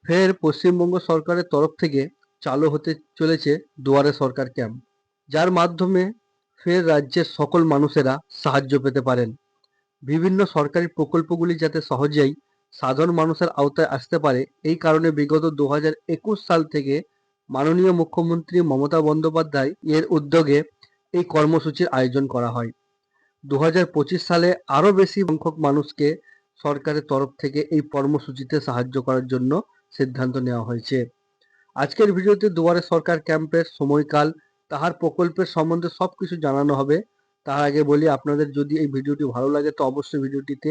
ফের পশ্চিমবঙ্গ সরকারের তরফ থেকে চালু হতে চলেছে দুয়ারে সরকার ক্যাম্প, যার মাধ্যমে ফের রাজ্যের সকল মানুষেরা সাহায্য পেতে পারেন। বিভিন্ন সরকারি প্রকল্পগুলি যাতে সহজেই সাধারণ মানুষের আওতায় আসতে পারে, এই কারণে বিগত 2021 সাল থেকে মাননীয় মুখ্যমন্ত্রী মমতা বন্দ্যোপাধ্যায় এর উদ্যোগে এই কর্মসূচির আয়োজন করা হয়। 2025 সালে আরও বেশি সংখ্যক মানুষকে সরকারের তরফ থেকে এই কর্মসূচিতে সাহায্য করার জন্য সিদ্ধান্ত নেওয়া হয়েছে। আজকের ভিডিওতে দুয়ারে সরকার ক্যাম্পের সময়কাল, তাহার প্রকল্পের সম্বন্ধে সবকিছু জানানো হবে। তার আগে বলি, আপনাদের যদি এই ভিডিওটি ভালো লাগে তো অবশ্যই ভিডিওটিতে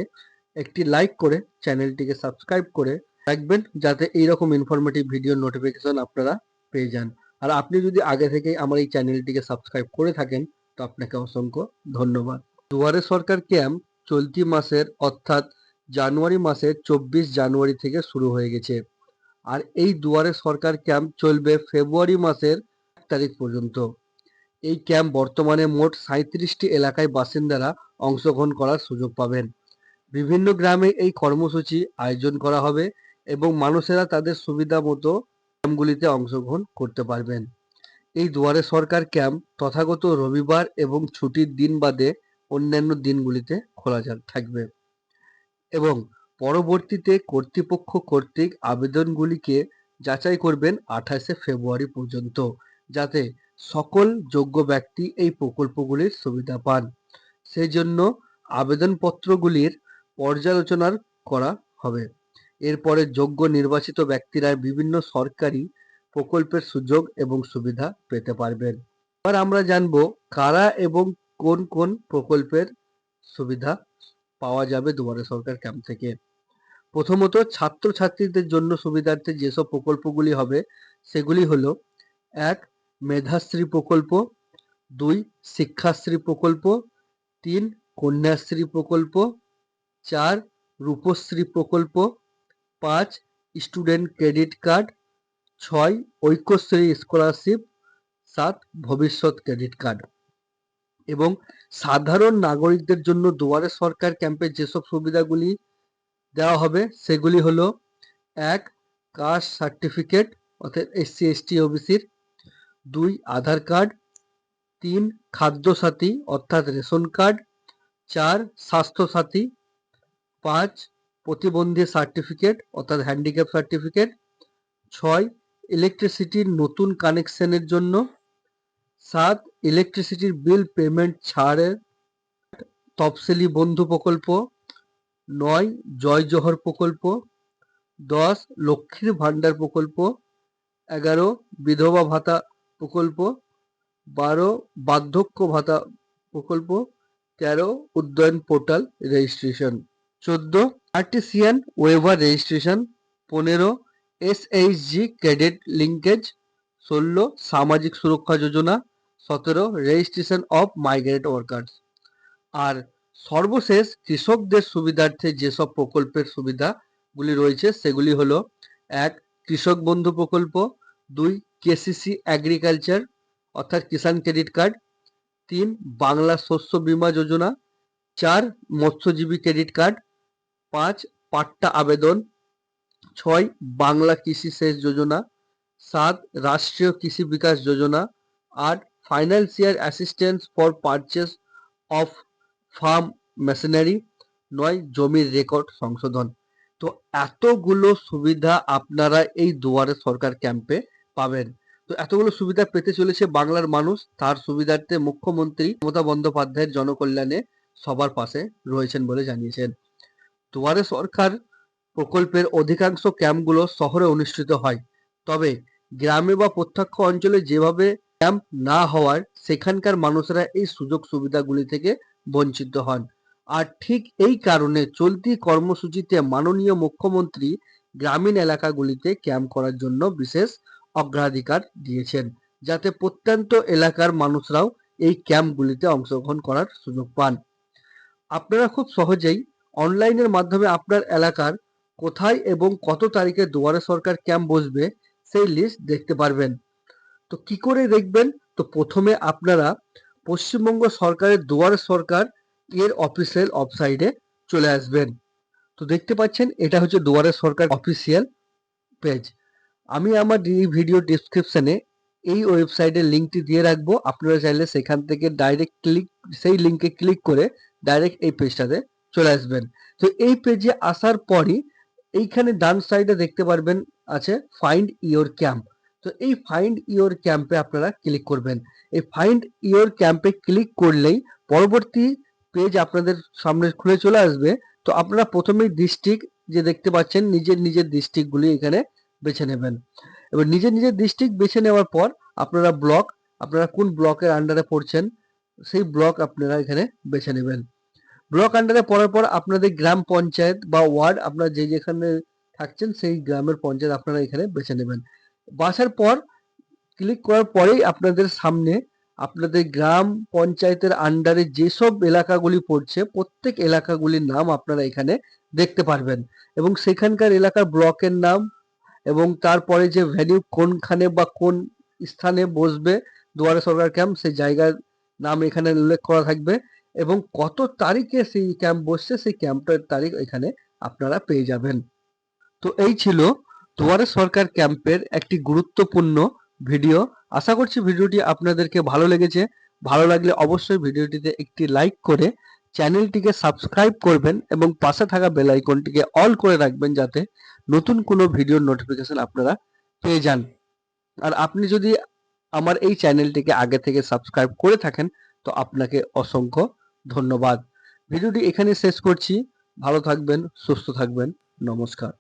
একটি লাইক করে চ্যানেলটিকে সাবস্ক্রাইব করে রাখবেন, যাতে এইরকম ইনফরমেটিভ ভিডিও নোটিফিকেশন আপনারা পেয়ে যান। আর আপনি যদি আগে থেকেই আমার এই চ্যানেলটিকে সাবস্ক্রাইব করে থাকেন তো আপনাকে অসংখ্য ধন্যবাদ। দুয়ারে সরকার ক্যাম্প চলতি মাসের অর্থাৎ জানুয়ারি মাসের 24 জানুয়ারি থেকে শুরু হয়ে গেছে। আর এই দুয়ারে সরকার ক্যাম্প চলবে ফেব্রুয়ারি মাসের 1 তারিখ পর্যন্ত। এই ক্যাম্প বর্তমানে মোট 37টি এলাকায় বাসিন্দারা অংশগ্রহণ করার সুযোগ পাবেন। বিভিন্ন গ্রামে এই কর্মসূচি আয়োজন করা হবে এবং মানুষেরা তাদের সুবিধা মতো ক্যাম্পগুলিতে অংশগ্রহণ করতে পারবেন। এই দুয়ারে সরকার ক্যাম্প তথাগত রবিবার এবং ছুটির দিন বাদে অন্যান্য দিনগুলিতে খোলা থাকবে এবং পরবর্তীতে কর্তৃপক্ষ কর্তৃক আবেদনগুলিকে যাচাই করবেন 28শে ফেব্রুয়ারি পর্যন্ত, যাতে সকল যোগ্য ব্যক্তি এই প্রকল্পগুলির সুবিধা পান। সেই জন্য আবেদনপত্রগুলির পর্যালোচনা করা হবে। এরপরে যোগ্য নির্বাচিত ব্যক্তিরা বিভিন্ন সরকারি প্রকল্পের সুযোগ এবং সুবিধা পেতে পারবেন। এবার আমরা জানবো কারা এবং কোন কোন প্রকল্পের সুবিধা পাওয়া যাবে দুয়ারে সরকার ক্যাম্প থেকে। প্রথমত, ছাত্রছাত্রীদের জন্য সুবিধার্থে যেসব প্রকল্পগুলি হবে সেগুলি হলো: 1. মেধাশ্রী প্রকল্প, 2. শিক্ষাশ্রী প্রকল্প, 3. কন্যাশ্রী প্রকল্প, 4. রূপশ্রী প্রকল্প, 5. Student credit card, 6. Aikyashree scholarship, 7. ভবিষ্যৎ ক্রেডিট কার্ড। এবং সাধারণ নাগরিকদের জন্য দুয়ারে সরকার ক্যাম্পে যেসব সুবিধাগুলি দেওয়া হবে সেগুলি হলো: 1. কাস্ট সার্টিফিকেট অর্থাৎ SC ST OBCর, 2. আধার কার্ড, 3. খাদ্য সাথী অর্থাৎ রেশন কার্ড, 4. স্বাস্থ্য সাথী, 5. প্রতিবন্ধী সার্টিফিকেট অর্থাৎ হ্যান্ডিক্যাপ সার্টিফিকেট, 6. ইলেকট্রিসিটির নতুন কানেকশনের জন্য, 7. ইলেকট্রিসিটির বিল পেমেন্ট ছাড়ের তফসিলি বন্ধু প্রকল্প, 9. জয় জোহর প্রকল্প, 10. লক্ষ্মীর ভান্ডার প্রকল্প, 11. বিধবা ভাতা প্রকল্প, 12. বার্ধক্য ভাতা প্রকল্প, 13. উদ্যান portal registration, 14. Artisan weaver registration, 15. SHG credit linkage, 16. সামাজিক সুরক্ষা যোজনা, 17. Registration of migrant workers. আর সর্বশেষ কৃষকদের সুবিধার্থে যেসব প্রকল্পের সুবিধাগুলি রয়েছে সেগুলি হলো: 1. কৃষক বন্ধু প্রকল্প, 2. KCC এগ্রিকালচার অর্থাৎ কিষাণ ক্রেডিট কার্ড, 3. বাংলা শস্য বীমা যোজনা, 4. মৎস্যজীবী ক্রেডিট কার্ড, 5. পাট্টা আবেদন, 6. বাংলা কৃষি সেচ যোজনা, 7. রাষ্ট্রীয় কৃষি Vikas Yojana, 8. Financial assistance for purchase of farm machinery, 9. জমির রেকর্ড সংশোধন। তো এতগুলো সুবিধা আপনারা এই দুয়ারে সরকার ক্যাম্পে পাবেন। তো এতগুলো সুবিধা পেতে চলেছে বাংলার মানুষ, তার সুবিধার্থে মুখ্যমন্ত্রী মমতা বন্দ্যোপাধ্যায়ের জনকল্যাণে সবার পাশে রয়েছেন বলে জানিয়েছেন। দুয়ারে সরকার প্রকল্পের অধিকাংশ ক্যাম্পগুলো শহরে অনুষ্ঠিত হয়, তবে গ্রামে বা প্রত্যক্ষ অঞ্চলে যেভাবে ক্যাম্প না হওয়ার সেখানকার মানুষেরা এই সুযোগ সুবিধাগুলি থেকে বঞ্চিত হন। আর ঠিক এই কারণে চলতি কর্মসূচিতে মাননীয় মুখ্যমন্ত্রী গ্রামীণ এলাকাগুলিতে ক্যাম্প করার জন্য বিশেষ অগ্রাধিকার দিয়েছেন, যাতে প্রত্যন্ত এলাকার মানুষরাও এই ক্যাম্পগুলিতে অংশগ্রহণ করার সুযোগ পান। আপনারা খুব সহজেই অনলাইনের মাধ্যমে আপনার এলাকার কোথায় এবং কত তারিখে দুয়ারে সরকার ক্যাম্প বসবে সেই লিস্ট দেখতে পারবেন। তো কি করে দেখবেন? তো প্রথমে আপনারা পশ্চিমবঙ্গ সরকারের দুয়ারে সরকার এর অফিসিয়াল ওয়েবসাইটে চলে আসবেন। তো দেখতে পাচ্ছেন এটা হচ্ছে দুয়ারে সরকার অফিসিয়াল পেজ। আমি আমার এই ভিডিও ডেসক্রিপশনে এই ওয়েবসাইটের লিঙ্কটি দিয়ে রাখবো। আপনারা চাইলে সেখান থেকে সেই লিঙ্কে ক্লিক করে ডাইরেক্ট এই পেজটাতে চলে আসবেন। তো এই পেজে আসার পরই এইখানে ডান সাইডে দেখতে পারবেন আছে ফাইন্ড ইওর ক্যাম্প। তো এই ফাইন্ড ইওর ক্যাম্পে আপনারা ক্লিক করবেন। এই ফাইন্ড ইওর ক্যাম্পে ক্লিক করলেই পরবর্তী পেজ আপনাদের সামনে খুলে চলে আসবে। তো আপনারা প্রথমেই ডিস্ট্রিক্ট যে দেখতে পাচ্ছেন নিজের ডিস্ট্রিক্টগুলি এখানে বেছে নেবেন। এবার নিজের ডিস্ট্রিক্ট বেছে নেওয়ার পর আপনারা আপনারা কোন ব্লকের আন্ডারে পড়ছেন সেই ব্লক আপনারা এখানে বেছে নেবেন। ব্লক আন্ডারে পড়ার পর আপনাদের গ্রাম পঞ্চায়েত বা ওয়ার্ড আপনারা যেখানে থাকছেন সেই গ্রামের পঞ্চায়েত আপনারা এখানে বেছে নেবেন। বাছার পর ক্লিক করার পরেই আপনাদের সামনে আপনাদের গ্রাম পঞ্চায়েতের আন্ডারে যেসব এলাকাগুলি পড়ছে প্রত্যেক এলাকাগুলির নাম আপনারা এখানে দেখতে পারবেন এবং সেখানকার এলাকার ব্লকের নাম এবং তারপরে যে ভেন্যু কোনখানে বা কোন স্থানে বসবে দুয়ারে সরকার ক্যাম্প সেই জায়গার নাম এখানে উল্লেখ করা থাকবে এবং কত তারিখে সেই ক্যাম্প বসছে সেই ক্যাম্পটার তারিখ এখানে আপনারা পেয়ে যাবেন। তো এই ছিল দুয়ারে সরকার ক্যাম্পের একটি গুরুত্বপূর্ণ ভিডিও। আশা করছি ভিডিওটি আপনাদেরকে ভালো লেগেছে। ভালো লাগলে অবশ্যই ভিডিওটিতে একটি লাইক করে চ্যানেলটিকে সাবস্ক্রাইব করবেন এবং পাশে থাকা বেল আইকনটিকে অল করে রাখবেন যাতে নতুন কোনো ভিডিওর নোটিফিকেশন আপনারা পেয়ে যান। আর আপনি যদি আমার এই চ্যানেলটিকে আগে থেকে সাবস্ক্রাইব করে থাকেন তো আপনাকে অসংখ্য ধন্যবাদ। ভিডিওটি এখানে শেষ করছি। ভালো থাকবেন, সুস্থ থাকবেন। নমস্কার।